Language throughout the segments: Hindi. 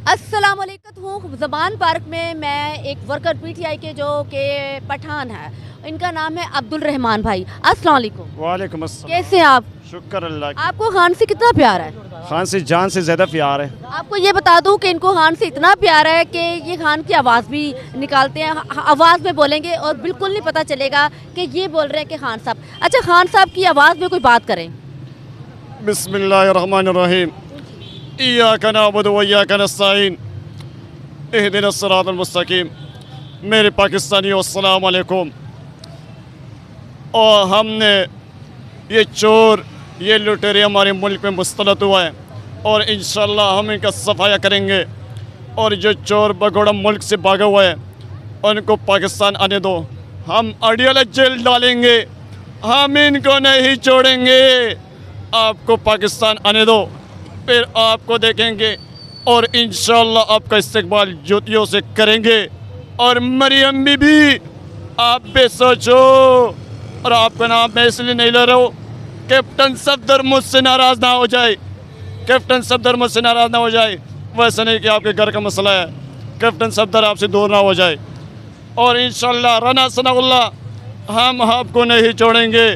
अस्सलाम वालेकुम हूँ ज़बान पार्क में। मैं एक वर्कर पीटीआई के जो के पठान है, इनका नाम है अब्दुल रहमान भाई। अस्सलाम वालेकुम। वालेकुम अस्सलाम। कैसे हैं आप? शुक्र अल्लाह की। आपको खान से कितना प्यार है? खान से जान से ज़्यादा प्यार है। आपको ये बता दूं कि इनको खान से इतना प्यार है कि ये खान की आवाज़ भी निकालते हैं, आवाज़ में बोलेंगे और बिल्कुल नहीं पता चलेगा कि ये बोल रहे हैं कि खान साहब। अच्छा, खान साहब की आवाज़ में कोई बात करें। बिस्मिल्लाहिर्रहमानिर्रहीम। इय्याका नअबुदु व इय्याका नस्तईन। इहदिनस सिरातल मुस्तकीम। मेरे पाकिस्तानियों अस्सलाम वालेकुम। और हमने ये चोर, ये लुटेरे हमारे मुल्क में मुस्तलत हुआ है और इंशाअल्लाह हम इनका सफाया करेंगे। और जो चोर भगोड़ा मुल्क से भागा हुआ है उनको पाकिस्तान आने दो। हम अडियाला जेल डालेंगे, हम इनको नहीं छोड़ेंगे। आपको पाकिस्तान आने दो, फिर आपको देखेंगे और इंशाअल्लाह आपका इस्तकबाल जूतियों से करेंगे। और मरियम बीबी, आप भी सोचो। और आपका नाम मैं इसलिए नहीं ले रहा हूँ, कैप्टन सफदर मुझसे नाराज़ ना हो जाए। कैप्टन सफदर मुझसे नाराज़ ना हो जाए। वैसा नहीं कि आपके घर का मसला है, कैप्टन सफदर आपसे दूर ना हो जाए। और इंशाअल्लाह राना सनाउल्लाह, हम आपको नहीं छोड़ेंगे।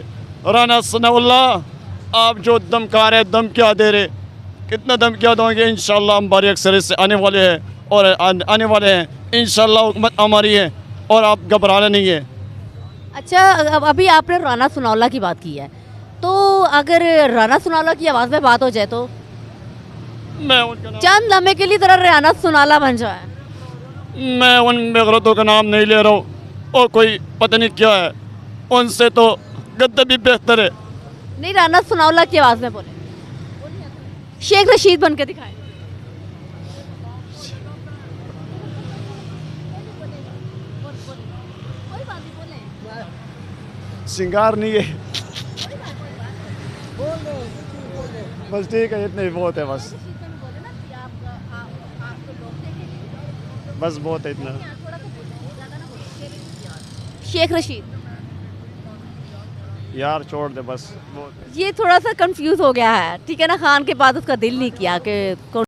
राना सनाउल्लाह, आप जो दमकार है, दम क्या दे रहे, कितना दम क्या दोगे। इंशाअल्लाह हम बारी अक्सर से आने वाले हैं और आने वाले हैं। इंशाअल्लाह हुकूमत हमारी है और आप घबराना नहीं है। अच्छा, अभी आपने राना सनाउल्लाह की बात की है, तो अगर राना सनाउल्लाह की आवाज़ में बात हो जाए तो मैं उनका नाम चंद लम्हे के लिए ज़रा राना सनाउल्लाह बन जाए। मैं उन बेगरतों का नाम नहीं ले रहा हूँ और कोई पता नहीं क्या है, उनसे तो गद्दा भी बेहतर है। नहीं, राना सनाउल्लाह की आवाज़ में बोले, शेख रशीद बन के दिखाए। सिंगार नहीं है, बस ठीक है, इतना ही बहुत है। बस बस बहुत है इतना। शेख रशीद, यार छोड़ दे, बस बहुत है। ये थोड़ा सा कंफ्यूज हो गया है, ठीक है ना। खान के बाद उसका दिल नहीं किया कि